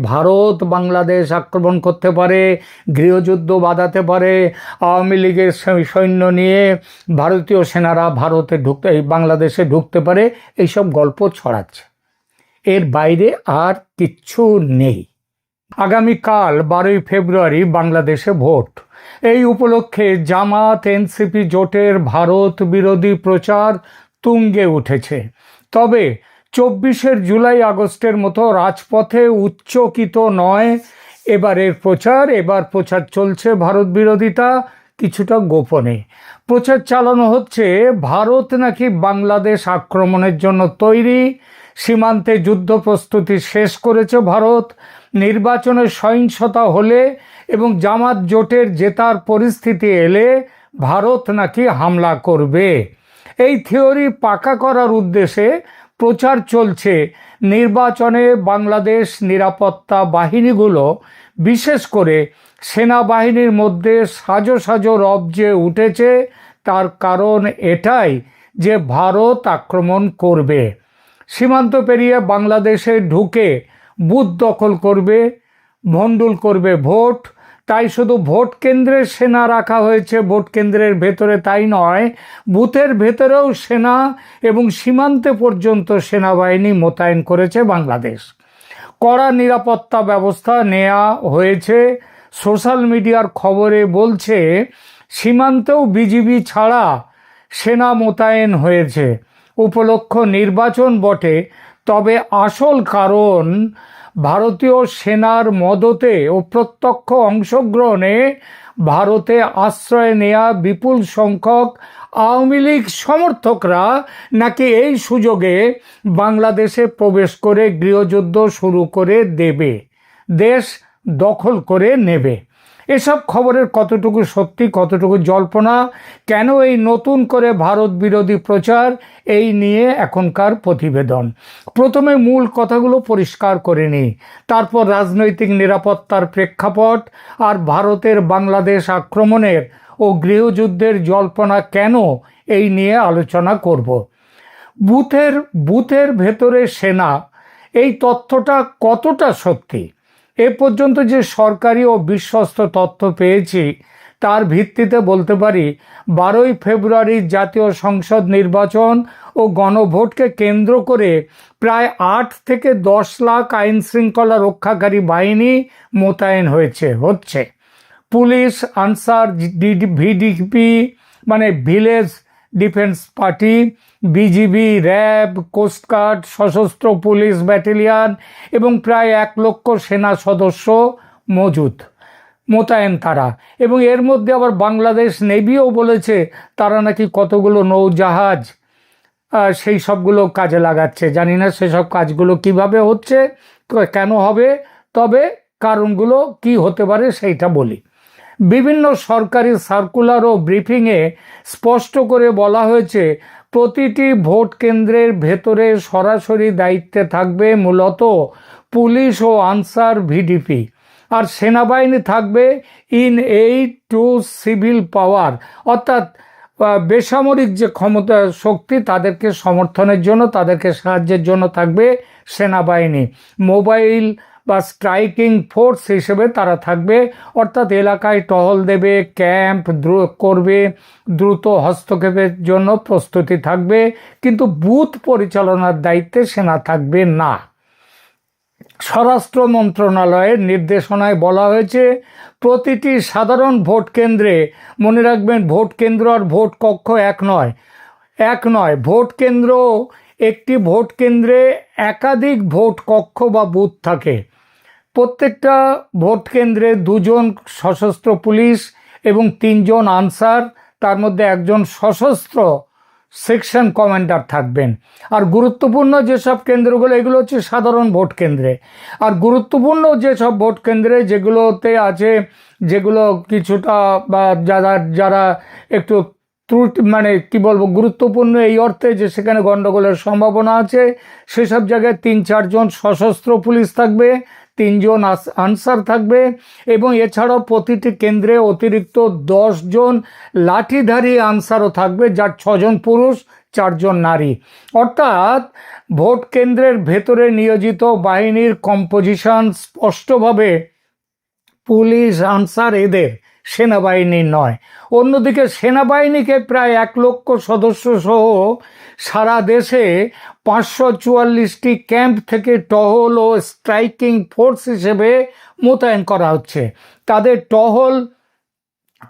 ভারত বাংলাদেশ আক্রমণ করতে পারে, গৃহযুদ্ধ বাঁধাতে পারে, আওয়ামী লীগের সৈন্য নিয়ে ভারতীয় সেনারা বাংলাদেশে ঢুকতে পারে, এইসব গল্প ছড়াচ্ছে। এর বাইরে আর কিচ্ছু নেই। আগামীকাল 12ই ফেব্রুয়ারি বাংলাদেশে ভোট। এই উপলক্ষে জামাত এনসিপি জোটের ভারত বিরোধী প্রচার তুঙ্গে উঠেছে। তবে 24 জুলাই আগস্টের মতো রাজপথে উচ্চকিত নয় এবার প্রচার চলছে ভারত বিরোধিতা কিছুটা গোপনে। প্রচার চালানো হচ্ছে ভারত নাকি বাংলাদেশ আক্রমণের জন্য তৈরি, সীমান্তে যুদ্ধ প্রস্তুতি শেষ করেছে ভারত, নির্বাচনে সহিংসতা হলে এবং জামাত জোটের জেতার পরিস্থিতি এলে ভারত নাকি হামলা করবে। এই থিওরি পাকা করার উদ্দেশ্যে প্রচার চলছে নির্বাচনে বাংলাদেশ নিরাপত্তা বাহিনীগুলো, বিশেষ করে সেনাবাহিনীর মধ্যে সাজো সাজো রব যে উঠেছে, তার কারণ এটাই যে ভারত আক্রমণ করবে, সীমান্ত পেরিয়ে বাংলাদেশে ঢুকে বুথ দখল করবে, ভণ্ডুল করবে ভোট। তাই শুধু ভোট কেন্দ্রে সেনা রাখা হয়েছে ভোট কেন্দ্রের ভেতরে তাই নয়, বুথের ভেতরেও সেনা এবং সীমান্তে পর্যন্ত সেনাবাহিনী মোতায়েন করেছে বাংলাদেশ। কড়া নিরাপত্তা ব্যবস্থা নেওয়া হয়েছে। সোশ্যাল মিডিয়ার খবরে বলছে সীমান্তেও বিজিবি ছাড়া সেনা মোতায়েন হয়েছে। উপলক্ষ নির্বাচন বটে, তবে আসল কারণ ভারতীয় সেনার মদতে ও প্রত্যক্ষ অংশগ্রহণে ভারতে আশ্রয় নেয়া বিপুল সংখ্যক আওয়ামী লীগ সমর্থকরা নাকি এই সুযোগে বাংলাদেশে প্রবেশ করে গৃহযুদ্ধ শুরু করে দেবে, দেশ দখল করে নেবে। এসব খবরের কতটুকু সত্যি, কতটুকু জল্পনা, কেন এই নতুন করে ভারত বিরোধী প্রচার, এই নিয়ে এখনকার প্রতিবেদন। প্রথমে মূল কথাগুলো পরিষ্কার করে নিই, তারপর রাজনৈতিক নিরাপত্তার প্রেক্ষাপট আর ভারতের বাংলাদেশ আক্রমণের ও গৃহযুদ্ধের জল্পনা কেন, এই নিয়ে আলোচনা করব। বুথের ভেতরে সেনা, এই তথ্যটা কতটা সত্যি? এ পর্যন্ত যে সরকারি ও বিশ্বস্ত তথ্য পেয়েছি তার ভিত্তিতে বলতে পারি 12ই ফেব্রুয়ারি জাতীয় সংসদ নির্বাচন ও গণভোটকে কেন্দ্র করে প্রায় 8 থেকে 10 লাখ আইন শৃঙ্খলা রক্ষাকারী বাহিনী মোতায়েন হচ্ছে। পুলিশ, আনসার, ভিডিপি মানে village defence party, BGB, RAB, coastguard, সশস্ত্র পুলিশ ব্যাটালিয়ন এবং প্রায় 1 লক্ষ সেনা সদস্য মোতায়েন তারা। এবং এর মধ্যে আবার বাংলাদেশ নেভিও বলেছে তারা নাকি কতগুলো নৌজাহাজ সেই সবগুলো কাজে লাগাচ্ছে। জানি না সেসব কাজগুলো কিভাবে হচ্ছে, কেন হবে, তবে কারণগুলো কি হতে পারে সেইটা বলি। বিভিন্ন সরকারি সার্কুলার ও ব্রিফিংয়ে স্পষ্ট করে বলা হয়েছে প্রতিটি ভোট কেন্দ্রের ভেতরে সরাসরি দায়িত্বে থাকবে মূলত পুলিশ ও আনসার, ভিডিপি, আর সেনাবাহিনী থাকবে ইন এইড টু সিভিল পাওয়ার, অর্থাৎ বেসামরিক যে ক্ষমতা শক্তি তাদেরকে সমর্থনের জন্য, তাদেরকে সাহায্যের জন্য থাকবে সেনাবাহিনী। মোবাইল বা স্ট্রাইকিং ফোর্স হিসেবে তারা থাকবে, অর্থাৎ এলাকায় টহল দেবে, ক্যাম্প করবে, দ্রুত হস্তক্ষেপের জন্য প্রস্তুতি থাকবে, কিন্তু বুথ পরিচালনার দায়িত্বে সেনা থাকবে না। স্বরাষ্ট্র মন্ত্রণালয়ের নির্দেশনায় বলা হয়েছে প্রতিটি সাধারণ ভোট কেন্দ্রে, মনে রাখবেন ভোট কেন্দ্র আর ভোট কক্ষ এক নয়, ভোট কেন্দ্র, একটি ভোট কেন্দ্রে একাধিক ভোট কক্ষ বা বুথ থাকে। প্রত্যেকটা ভোট কেন্দ্রে 2 জন সশস্ত্র পুলিশ এবং 3 জন আনসার, তার মধ্যে 1 জন সশস্ত্র সেকশন কমান্ডার থাকবেন। আর গুরুত্বপূর্ণ যেসব কেন্দ্রগুলো, এগুলো হচ্ছে সাধারণ ভোট কেন্দ্রে। আর গুরুত্বপূর্ণ যেসব ভোট কেন্দ্রে যেগুলোতে আছে, যেগুলো কিছুটা বা যারা একটু মানে কি বলবো, গুরুত্বপূর্ণ এই অর্থে যে সেখানে গণ্ডগোলের সম্ভাবনা আছে, সেসব জায়গায় 3-4 জন সশস্ত্র পুলিশ থাকবে, 3 জন আনসার থাকবে, এবং এছাড়াও প্রতিটি কেন্দ্রে অতিরিক্ত 10 জন লাঠিধারী আনসারও থাকবে, যার 6 জন পুরুষ, 4 জন নারী। অর্থাৎ ভোট কেন্দ্রের ভেতরে নিয়োজিত বাহিনীর কম্পোজিশন স্পষ্টভাবে পুলিশ, আনসার এদের, সেনাবাহিনীর নয়। অন্যদিকে সেনাবাহিনীকে প্রায় 1 লক্ষ সদস্য সহ সারা দেশে 544টি ক্যাম্প থেকে টহল ও স্ট্রাইকিং ফোর্স হিসেবে মোতায়েন করা হচ্ছে। তাদের টহল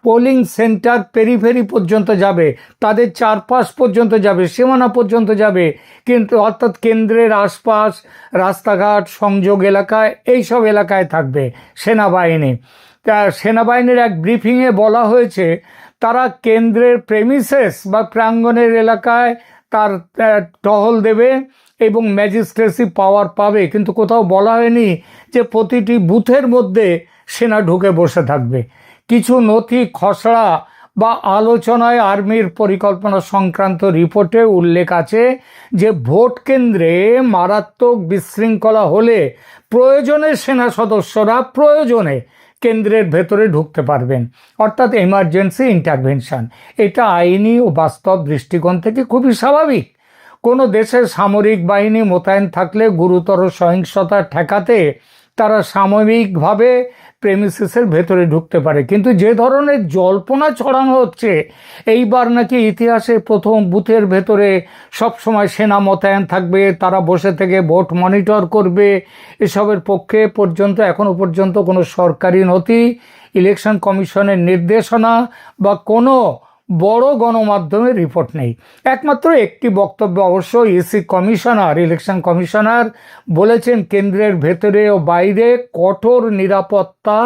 পোলিং সেন্টার পেরিফেরি পর্যন্ত যাবে, তাদের চারপাশ পর্যন্ত যাবে, সীমানা পর্যন্ত যাবে, কিন্তু অর্থাৎ কেন্দ্রের আশপাশ, রাস্তাঘাট, সংযোগ এলাকায়, এইসব এলাকায় থাকবে সেনাবাহিনী। তা সেনাবাহিনীর এক ব্রিফিংয়ে বলা হয়েছে তারা কেন্দ্রের প্রেমিসেস বা প্রাঙ্গণের এলাকায় তার টহল দেবে এবং ম্যাজিস্ট্রেসি পাওয়ার পাবে, কিন্তু কোথাও বলা হয়নি যে প্রতিটি বুথের মধ্যে সেনা ঢুকে বসে থাকবে। কিছু নথি খসড়া বা আলোচনায় আর্মির পরিকল্পনা সংক্রান্ত রিপোর্টে উল্লেখ আছে যে ভোট কেন্দ্রে মারাত্মক বিশৃঙ্খলা হলে প্রয়োজনে সেনা সদস্যরা প্রয়োজনে কেন্দ্রের ভেতরে ঢুকতে পারবেন, অর্থাৎ এমার্জেন্সি ইন্টারভেনশন। এটা আইনি ও বাস্তব দৃষ্টিকোণ থেকে খুবই স্বাভাবিক। কোনো দেশের সামরিক বাহিনী মোতায়েন থাকলে গুরুতর সহিংসতা ঠেকাতে তারা সাময়িকভাবে প্রেমিসেসের ভেতরে ঢুকতে পারে, কিন্তু যে ধরনের জল্পনা ছড়ানো হচ্ছে এইবার নাকি ইতিহাসে প্রথম বুথের ভেতরে সবসময় সেনা মোতায়েন থাকবে, তারা বসে থেকে ভোট মনিটর করবে, এসবের পক্ষে এখনো পর্যন্ত কোনো সরকারি নথি, ইলেকশন কমিশনের নির্দেশনা বা কোনো বড় গণমাধ্যমের রিপোর্ট নেই। একমাত্র একটি বক্তব্য অবশ্য ইলেকশন কমিশনার বলেছেন কেন্দ্রের ভেতরে ও বাইরে কঠোর নিরাপত্তা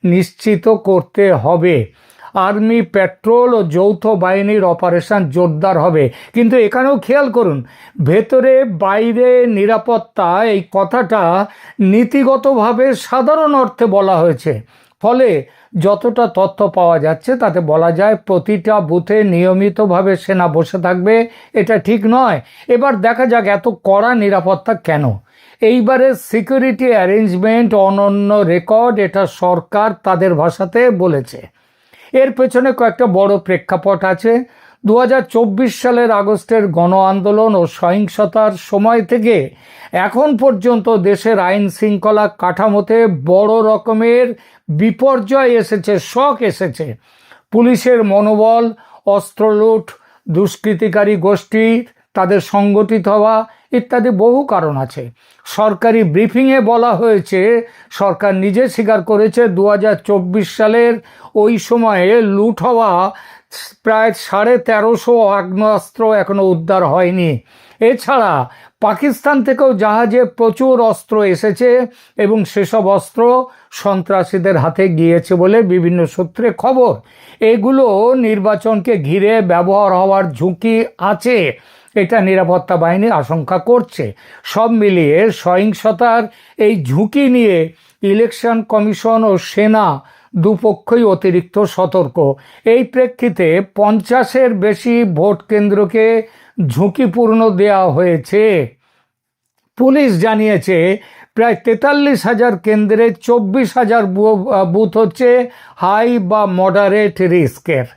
নিশ্চিত করতে হবে, আর্মি, পেট্রোল ও যৌথ বাহিনীর অপারেশন জোরদার হবে। কিন্তু এখানেও খেয়াল করুন, ভেতরে বাইরে নিরাপত্তা এই কথাটা নীতিগতভাবে সাধারণ অর্থে বলা হয়েছে, ফলে যতটা তথ্য পাওয়া যাচ্ছে তাতে বলা যায় প্রতিটা বুথে নিয়মিতভাবে সেনা বসে থাকবে। এটা ঠিক নয়। এবার দেখা যাক এত কড়া নিরাপত্তা কেন। এইবারে সিকিউরিটি অ্যারেঞ্জমেন্ট অনন্য রেকর্ড, এটা সরকার তাদের ভাষাতে বলেছে। এর পেছনে কয়েকটা বড় প্রেক্ষাপট আছে। 2024 সালের আগস্টের গণ আন্দোলন ও সহিংসতার সময় থেকে এখন পর্যন্ত দেশের আইন শৃঙ্খলা কাঠামোতে বড় রকমের বিপর্যয় এসেছে, শক এসেছে। পুলিশের মনোবল, অস্ত্রলুট, দুষ্কৃতিকারী গোষ্ঠীর তাদের সংগঠিত হওয়া ইত্যাদি বহু কারণ আছে। সরকারি ব্রিফিংয়ে বলা হয়েছে, সরকার নিজে স্বীকার করেছে 2024 সালের ওই সময়ে লুট হওয়া প্রায় 1350 আগ্নেয়াস্ত্র এখনো উদ্ধার হয়নি। এছাড়া পাকিস্তান থেকেও জাহাজে প্রচুর অস্ত্র এসেছে এবং সেসব অস্ত্র সন্ত্রাসীদের হাতে গিয়েছে বলে বিভিন্ন সূত্রে খবর। এগুলো নির্বাচনকে ঘিরে ব্যবহার হওয়ার ঝুঁকি আছে, এটা নিরাপত্তা বাহিনী আশঙ্কা করছে। সব মিলিয়ে সহিংসতার এই ঝুঁকি নিয়ে ইলেকশন কমিশন ও সেনা দুপক্ষই অতিরিক্ত সতর্ক। এই প্রেক্ষিতে 50-এর বেশি ভোট কেন্দ্রকে ঝুঁকিপূর্ণ দেওয়া হয়েছে। পুলিশ জানিয়েছে প্রায় 43,000 কেন্দ্রে 24,000 বুথ হচ্ছে হাই বা মডারেট রিস্কের।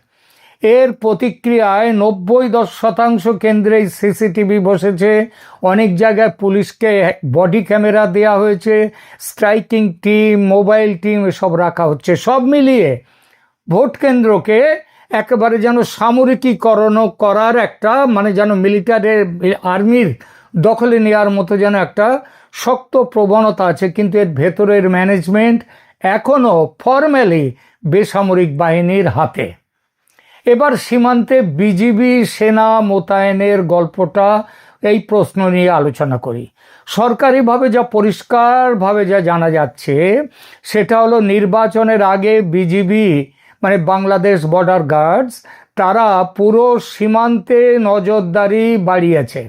এর প্রতিক্রিয়ায় 90% কেন্দ্রেই সিসিটিভি বসেছে, অনেক জায়গায় পুলিশকে বডি ক্যামেরা দেওয়া হয়েছে, স্ট্রাইকিং টিম, মোবাইল টিম এসব রাখা হচ্ছে। সব মিলিয়ে ভোট কেন্দ্রকে একেবারে যেন সামরিকীকরণ করার একটা, মানে যেন মিলিটারি আর্মির দখলে নেওয়ার মতো যেন একটা শক্ত প্রবণতা আছে, কিন্তু এর ভেতরের ম্যানেজমেন্ট এখনও ফর্মালি বেসামরিক বাহিনীর হাতে। এবার সীমান্তে বিজিবি সেনা মোতায়েনের গল্পটা, এই প্রশ্ন নিয়ে আলোচনা করি। সরকারিভাবে যা পরিষ্কারভাবে যা জানা যাচ্ছে সেটা হলো নির্বাচনের আগে বিজিবি মানে বাংলাদেশ বর্ডার গার্ডস তারা পুরো সীমান্তে নজরদারি বাড়িয়েছে।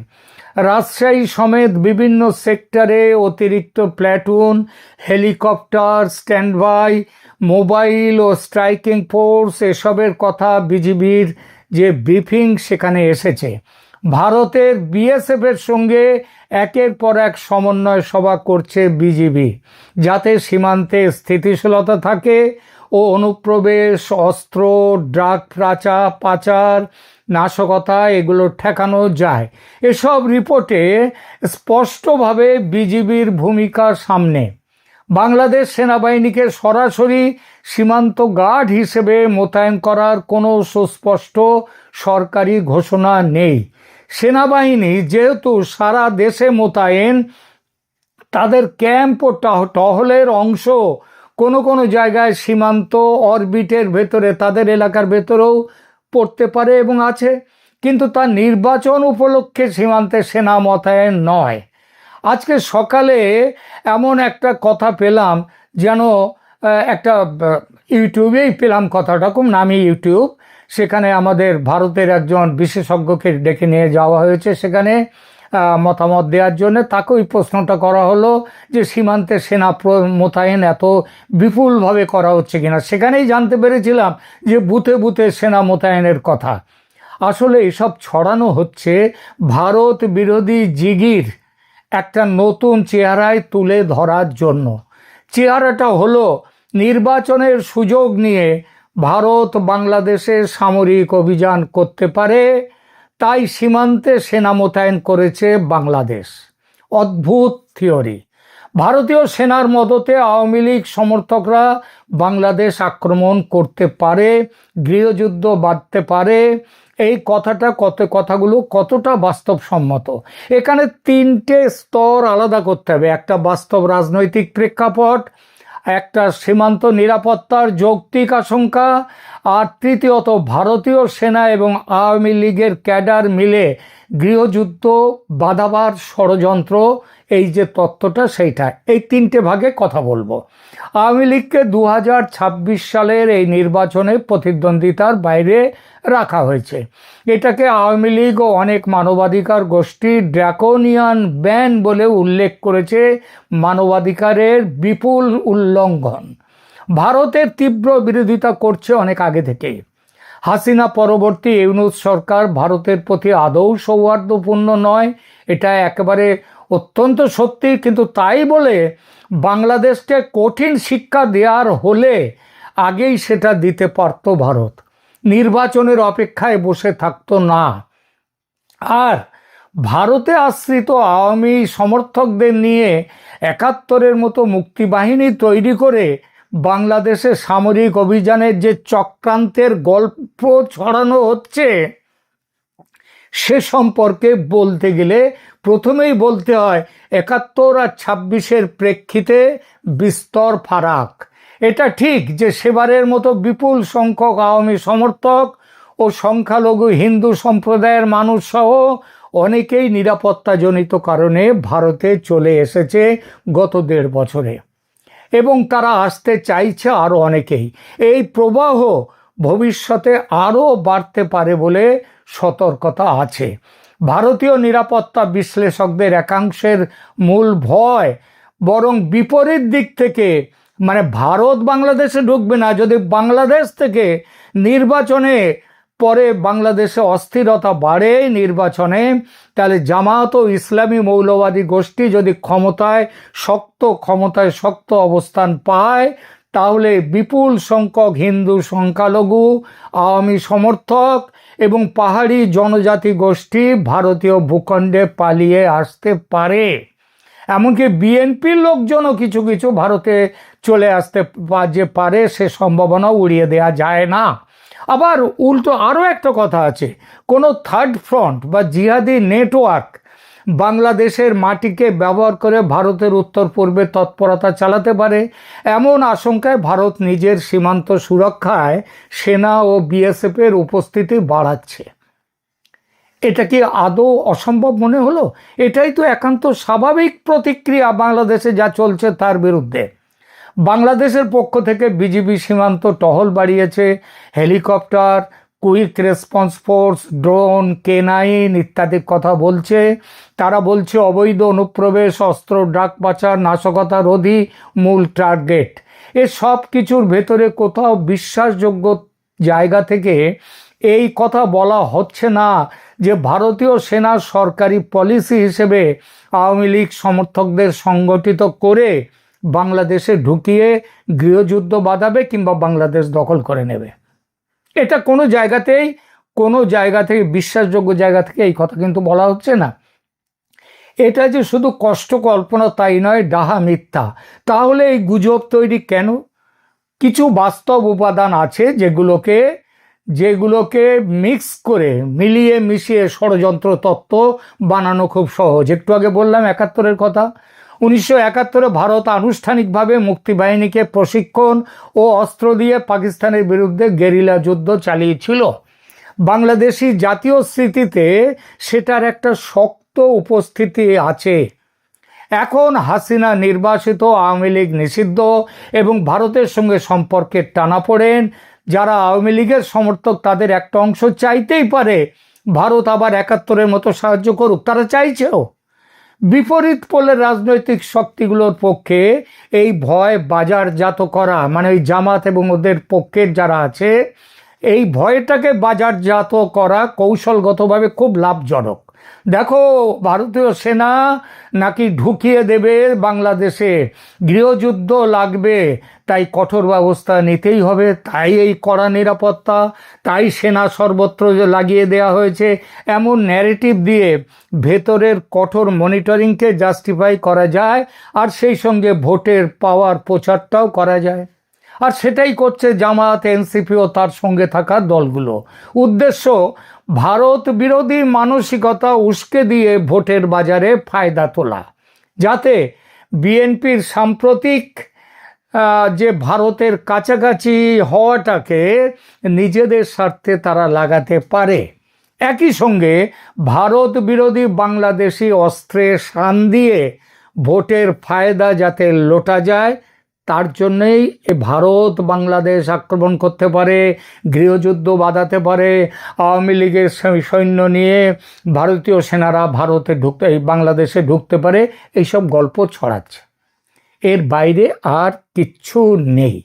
রাজশাহী সমেত বিভিন্ন সেক্টরে অতিরিক্ত প্ল্যাটুন, হেলিকপ্টার, স্ট্যান্ডবাই, মোবাইল ও স্ট্রাইকিং ফোর্স এসবের কথা বিজিবির যে ব্রিফিং সেখানে এসেছে। ভারতের বিএসএফের সঙ্গে একের পর এক সমন্বয় সভা করছে বিজিবি, যাতে সীমান্তে স্থিতিশীলতা থাকে ও অনুপ্রবেশ, অস্ত্র, ড্রাগ পাচার নাশকতা এগুলো ঠেকানো যায়। এসব রিপোর্টে স্পষ্টভাবে বিজিবির ভূমিকার সামনে। বাংলাদেশ সেনাবাহিনীকে সরাসরি সীমান্ত গার্ড হিসেবে মোতায়েন করার কোনো সুস্পষ্ট সরকারি ঘোষণা নেই। সেনাবাহিনী যেহেতু সারা দেশে মোতায়েন, তাদের ক্যাম্প ও টহলের অংশ কোনো কোনো জায়গায় সীমান্ত অরবিটের ভেতরে, তাদের এলাকার ভেতরেও পড়তে পারে এবং আছে, কিন্তু তার নির্বাচন উপলক্ষে সীমান্তে সেনা মোতায়েন নয়। আজকে সকালে এমন একটা কথা পেলাম, যেন একটা ইউটিউবেই পেলাম কথাটা, খুব নামি ইউটিউব, সেখানে আমাদের ভারতের একজন বিশেষজ্ঞকে ডেকে নিয়ে যাওয়া হয়েছে সেখানে মতামত দেওয়ার জন্য। তাকে ওই প্রশ্নটা করা হলো যে সীমান্তে সেনা মোতায়েন এত বিপুলভাবে করা হচ্ছে কিনা। সেখানেই জানতে পেরেছিলাম যে বুথে বুথে সেনা মোতায়েনের কথা। আসলে এসব ছড়ানো হচ্ছে ভারত বিরোধী জিগির একটা নতুন চেহারায় তুলে ধরার জন্য। চেহারাটা হলো নির্বাচনের সুযোগ নিয়ে ভারত বাংলাদেশে সামরিক অভিযান করতে পারে, তাই সীমান্তে সেনা মোতায়েন করেছে বাংলাদেশ। অদ্ভুত থিওরি। ভারতীয় সেনার মদতে আওয়ামী লীগ সমর্থকরা বাংলাদেশ আক্রমণ করতে পারে, গৃহযুদ্ধ বাঁধতে পারে। এই কথাগুলো কতটা বাস্তবসম্মত? এখানে তিনটে স্তর আলাদা করতে হবে। একটা বাস্তব রাজনৈতিক প্রেক্ষাপট, একটা সীমান্ত নিরাপত্তার যৌক্তিক আশঙ্কা, আর তৃতীয়ত ভারতীয় সেনা এবং আওয়ামী লীগের ক্যাডার মিলে গৃহযুদ্ধ বাঁধাবার ষড়যন্ত্র। এই যে তত্ত্বটা, সেইটা, এই তিনটে ভাগে কথা বলবো। আওয়ামী লীগকে 2026 সালের এই নির্বাচনে প্রতিদ্বন্দ্বিতার বাইরে রাখা হয়েছে। এটাকে আওয়ামী লীগ ও অনেক মানবাধিকার গোষ্ঠী ড্রাকোনিয়ান ব্যান বলে উল্লেখ করেছে, মানবাধিকারের বিপুল উল্লঙ্ঘন। ভারতের তীব্র বিরোধিতা করছে অনেক আগে থেকেই। হাসিনা পরবর্তী ইউনূস সরকার ভারতের প্রতি আদৌ সৌহার্দ্যপূর্ণ নয়, এটা একেবারে অত্যন্ত সত্যি। কিন্তু তাই বলে বাংলাদেশকে কঠিন শিক্ষা দেওয়ার হলে আগেই সেটা দিতে পারত ভারত, নির্বাচনের অপেক্ষায় বসে থাকতো না। আর ভারতে আশ্রিত আওয়ামী সমর্থকদের নিয়ে 71-এর মতো মুক্তিবাহিনী তৈরি করে বাংলাদেশে সামরিক অভিযানের যে চক্রান্তের গল্প ছড়ানো হচ্ছে, সে সম্পর্কে বলতে গেলে প্রথমেই বলতে হয় 71 আর 26-এর প্রেক্ষিতে বিস্তর ফারাক। এটা ঠিক যে সেবারের মতো বিপুল সংখ্যক আওয়ামী সমর্থক ও সংখ্যালঘু হিন্দু সম্প্রদায়ের মানুষ সহ অনেকেই নিরাপত্তাজনিত কারণে ভারতে চলে এসেছে গত 1.5 বছরে, এবং তারা আসতে চাইছে আরও অনেকেই। এই প্রবাহ ভবিষ্যতে আরও বাড়তে পারে বলে সতর্কতা আছে। ভারতীয় নিরাপত্তা বিশ্লেষকদের একাংশের মূল ভয় বরং বিপরীত দিক থেকে, মানে ভারত বাংলাদেশে ঢুকবে না, যদি বাংলাদেশ থেকে নির্বাচনে পরে বাংলাদেশে অস্থিরতা বাড়ে নির্বাচনে, তাহলে জামাত ও ইসলামী মৌলবাদী গোষ্ঠী যদি ক্ষমতায় শক্ত অবস্থান পায়, তাহলে বিপুল সংখ্যক হিন্দু সংখ্যালঘু, আওয়ামী সমর্থক এবং পাহাড়ি জনজাতি গোষ্ঠী ভারতীয় ভূখণ্ডে পালিয়ে আসতে পারে। এমনকি বিএনপির লোকজনও কিছু কিছু ভারতে চলে আসতে যে পারে, সে সম্ভাবনা উড়িয়ে দেওয়া যায় না। আবার উল্টো আরও একটা কথা আছে, কোনো থার্ড ফ্রন্ট বা জিহাদি নেটওয়ার্ক বাংলাদেশের মাটিকে ব্যবহার করে ভারতের উত্তর পূর্বে তৎপরতা চালাতে পারে। এমন আশঙ্কায় ভারত নিজের সীমান্ত সুরক্ষায় সেনা ও বিএসএফের উপস্থিতি বাড়াচ্ছে। এটা কি আদৌ অসম্ভব মনে হলো? এটাই তো একান্ত স্বাভাবিক প্রতিক্রিয়া বাংলাদেশে যা চলছে তার বিরুদ্ধে। বাংলাদেশের পক্ষ থেকে বিজিবি সীমান্ত টহল বাড়িয়েছে, helicopter, quick response force, drone, K9 ইত্যাদির কথা বলছে। তারা বলছে অবৈধ অনুপ্রবেশ, অস্ত্র, ড্রাগ পাচার, নাশকতা রোধই মূল টার্গেট। এ সব কিছুর ভেতরে কোথাও বিশ্বাসযোগ্য জায়গা থেকে এই কথা বলা হচ্ছে না যে ভারতীয় সেনা সরকারি পলিসি হিসেবে আওয়ামী লীগ সমর্থকদের সংগঠিত করে বাংলাদেশে ঢুকিয়ে গৃহযুদ্ধ বাঁধাবে কিংবা বাংলাদেশ দখল করে নেবে। এটা কোনো জায়গাতেই কোনো জায়গা থেকে, বিশ্বাসযোগ্য জায়গা থেকে এই কথা কিন্তু বলা হচ্ছে না। এটা যে শুধু কষ্ট কল্পনা তাই নয়, ডাহা মিথ্যা। তাহলে এই গুজব তৈরি কেন? কিছু বাস্তব উপাদান আছে যেগুলোকে মিক্স করে, মিলিয়ে মিশিয়ে ষড়যন্ত্র তত্ত্ব বানানো খুব সহজ। একটু আগে বললাম 71-এর কথা। 1971-এ ভারত আনুষ্ঠানিকভাবে মুক্তিবাহিনীকে প্রশিক্ষণ ও অস্ত্র দিয়ে পাকিস্তানের বিরুদ্ধে গেরিলা যুদ্ধ চালিয়েছিল। বাংলাদেশি জাতীয় স্মৃতিতে সেটার একটা শক্ত উপস্থিতি আছে। এখন হাসিনা নির্বাসিত, আওয়ামী লীগ নিষিদ্ধ এবং ভারতের সঙ্গে সম্পর্কের টানাপোড়েন, যারা আওয়ামী লীগের সমর্থক তাদের একটা অংশ চাইতেই পারে ভারত আবার 71-এর মতো সাহায্য করুক, তারা চাইছেও। বিপরীত পোলের রাজনৈতিক শক্তিগুলোর পক্ষে এই ভয় বাজারজাত করা, মানে ওই জামাত এবং ওদের পক্ষের যারা আছে, এই ভয়টাকে বাজারজাত করা কৌশলগতভাবে খুব লাভজনক। দেখো, ভারতীয় সেনা নাকি ঢুকিয়ে দেবে বাংলাদেশে, গৃহযুদ্ধ লাগবে, তাই কঠোর ব্যবস্থা নিতেই হবে, তাই এই কড়া নিরাপত্তা, তাই সেনা সর্বত্র লাগিয়ে দেওয়া হয়েছে, এমন ন্যারেটিভ দিয়ে ভেতরের কঠোর মনিটরিংকে জাস্টিফাই করা যায়, আর সেই সঙ্গে ভোটের পাওয়ার প্রচারটাও করা যায়। আর সেটাই করছে জামাত, এনসিপি ও তার সঙ্গে থাকা দলগুলো। উদ্দেশ্য ভারত বিরোধী মানসিকতা উস্কে দিয়ে ভোটের বাজারে ফায়দা তোলা, যাতে বিএনপির সাম্প্রতিক যে ভারতের কাছাকাছি হওয়াটাকে নিজেদের স্বার্থে তারা লাগাতে পারে। একই সঙ্গে ভারত বিরোধী বাংলাদেশি অস্ত্রে শান দিয়ে ভোটের ফায়দা যাতে লোটা যায়, তার জন্যেই ভারত বাংলাদেশ আক্রমণ করতে পারে, গৃহযুদ্ধ বাঁধাতে পারে, আওয়ামী লীগের সৈন্য নিয়ে ভারতীয় সেনারা বাংলাদেশে ঢুকতে পারে, এইসব গল্প ছড়াচ্ছে। এর বাইরে আর কিচ্ছু নেই।